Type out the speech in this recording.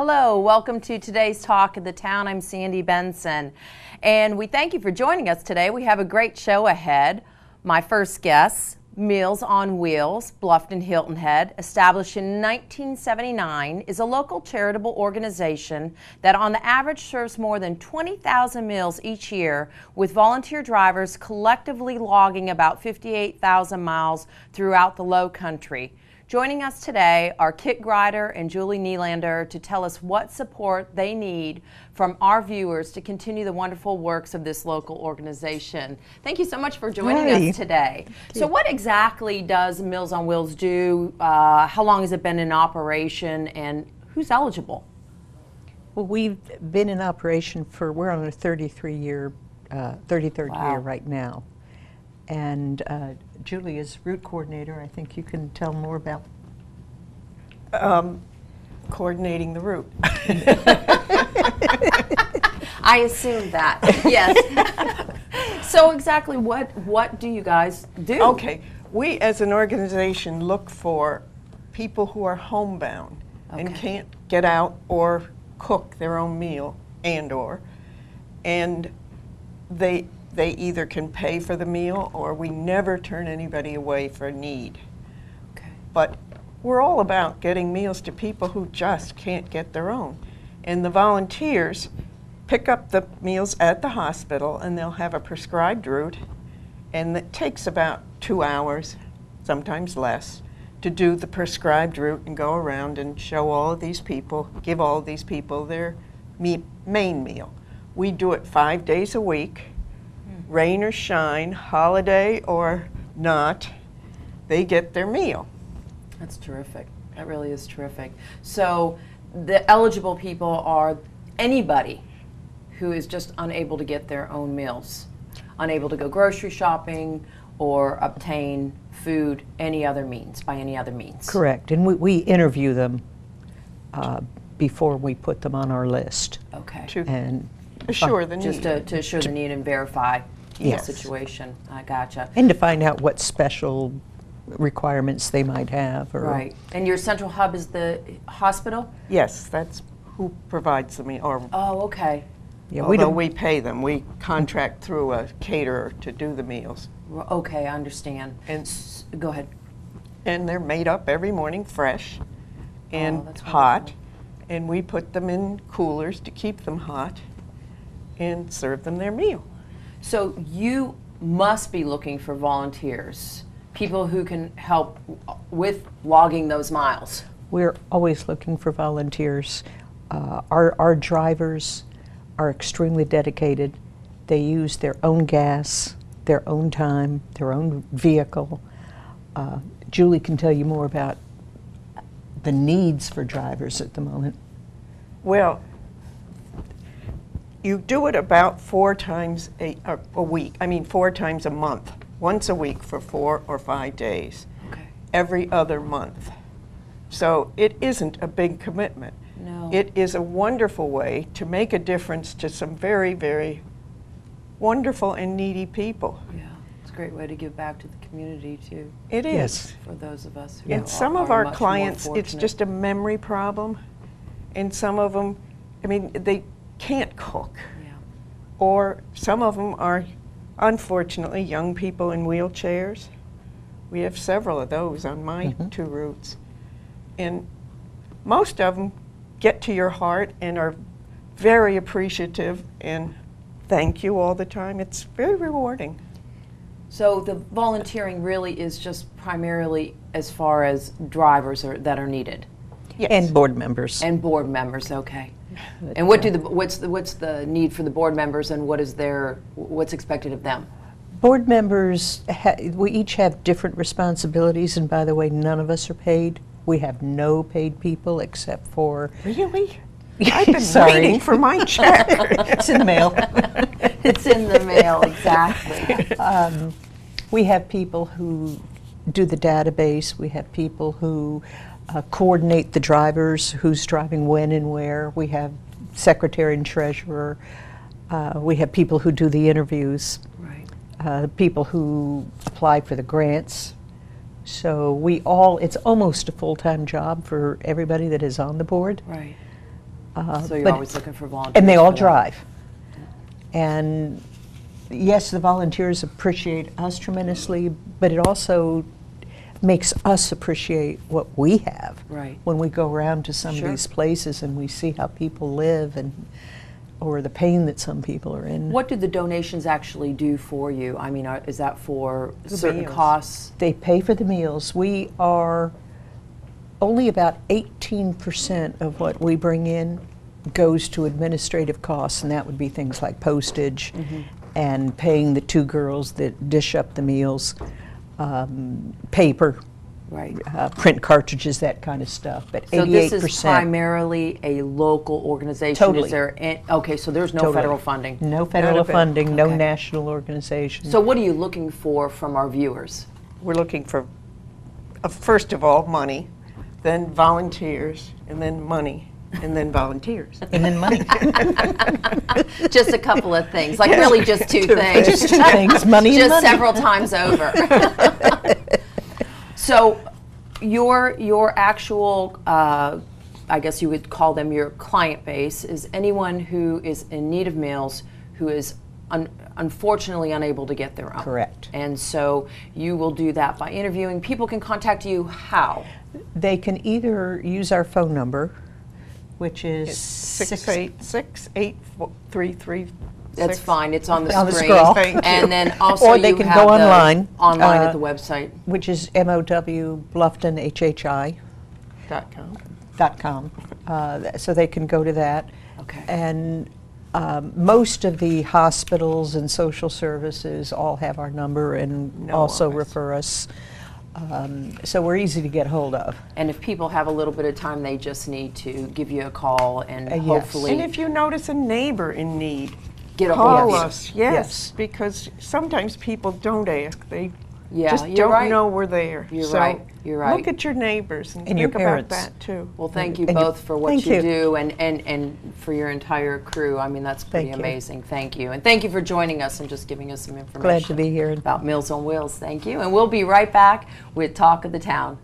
Hello, welcome to today's Talk of the Town. I'm Sandy Benson, and we thank you for joining us today. We have a great show ahead. My first guest, Meals on Wheels, Bluffton Hilton Head, established in 1979, is a local charitable organization that on the average serves more than 20,000 meals each year, with volunteer drivers collectively logging about 58,000 miles throughout the Low Country. Joining us today are Kit Grider and Julie Nelander to tell us what support they need from our viewers to continue the wonderful works of this local organization. Thank you so much for joining us today. So what exactly does Meals on Wheels do? How long has it been in operation, and who's eligible? Well, we've been in operation for, we're on a 33rd year right now. And Julie is route coordinator. I think you can tell more about coordinating the route. I assumed that, yes. So exactly what do you guys do? Okay, we as an organization look for people who are homebound and can't get out or cook their own meal and they either can pay for the meal, or we never turn anybody away for need. Okay. But we're all about getting meals to people who just can't get their own. And the volunteers pick up the meals at the hospital, and they'll have a prescribed route, and it takes about 2 hours, sometimes less, to do the prescribed route and go around and show all of these people, give all of these people their main meal. We do it 5 days a week. Rain or shine, holiday or not, they get their meal. That's terrific. That really is terrific. So the eligible people are anybody who is just unable to get their own meals, unable to go grocery shopping or obtain food by any other means. Correct, and we interview them before we put them on our list. Okay. And assure the need. Just to assure the need and verify the Yes. situation. I gotcha. And to find out what special requirements they might have. Or Right. And your central hub is the hospital? Yes, that's who provides the meal. Or Oh, okay. Yeah, although we pay them, we contract through a caterer to do the meals. Okay, I understand. And go ahead. And they're made up every morning fresh and that's hot. wonderful. And we put them in coolers to keep them hot and serve them their meal. So you must be looking for volunteers, people who can help with logging those miles. We're always looking for volunteers. Our drivers are extremely dedicated. They use their own gas, their own time, their own vehicle. Julie can tell you more about the needs for drivers at the moment. Well, you do it about 4 times a week. I mean, 4 times a month. Once a week for 4 or 5 days. Okay. Every other month. So it isn't a big commitment. No. It is a wonderful way to make a difference to some very, very wonderful and needy people. Yeah, it's a great way to give back to the community too. It is. Yes. For those of us who And some of are our much more clients, it's fortunate. just a memory problem. And some of them, I mean, they can't cook. Yeah. Or some of them are, unfortunately, young people in wheelchairs. We have several of those on my 2 routes. And most of them get to your heart and are very appreciative and thank you all the time. It's very rewarding. So the volunteering really is just primarily as far as drivers that are needed. Yes. And board members. And board members, okay. And what's the need for the board members, and what's expected of them? Board members, we each have different responsibilities, and by the way, none of us are paid. We have no paid people except for... Really? I've been waiting for my check. It's in the mail. It's in the mail, exactly. We have people who do the database. We have people who coordinate the drivers, who's driving when and where. We have secretary and treasurer. We have people who do the interviews. Right. People who apply for the grants. So it's almost a full-time job for everybody that is on the board. Right. So you're but- always looking for volunteers. And they all for that. drive. And yes, the volunteers appreciate us tremendously, but it also makes us appreciate what we have. Right. When we go around to some Sure. of these places and we see how people live and or the pain that some people are in. What do the donations actually do for you? I mean, is that for The certain meals. costs? They pay for the meals. We are only about 18% of what we bring in goes to administrative costs, and that would be things like postage and paying the 2 girls that dish up the meals, paper, Right. print cartridges, that kind of stuff. But So 88%. this is primarily a local organization. Totally. Is there okay, so there's no Totally. federal funding. No federal bit. funding, no Okay. national organization. So what are you looking for from our viewers? We're looking for, first of all, money, then volunteers, and then money, and then volunteers. and then money. Just a couple of things, like really just two things. Just 2 things, money and Just money. several times over. So your actual, I guess you would call them your client base, is anyone who is in need of meals who is unfortunately unable to get their own. Correct. And so you will do that by interviewing. People can contact you how? They can either use our phone number, which is 686-8336. That's fine. It's on the On the screen. scroll. Thank you. And then also Or they you can have go the online, online at the website. which is MOW Bluffton HHI.com. So they can go to that. Okay. And most of the hospitals and social services all have our number and Know also of us. refer us. So we're easy to get hold of. And if people have a little bit of time, they just need to give you a call and Yes. hopefully And if you notice a neighbor in need, get a hold call of you. us. Yes, Yes. because sometimes people don't ask. They Yeah, just you're don't right. know we're there. You're So right. You're right. Look at your neighbors and And your think about parents. that too. Well, thank you And you- both for what thank you you. do and for your entire crew. I mean, that's pretty Thank you. amazing. Thank you. And thank you for joining us and just giving us some information. Glad to be here. About Meals on Wheels. Thank you. And we'll be right back with Talk of the Town.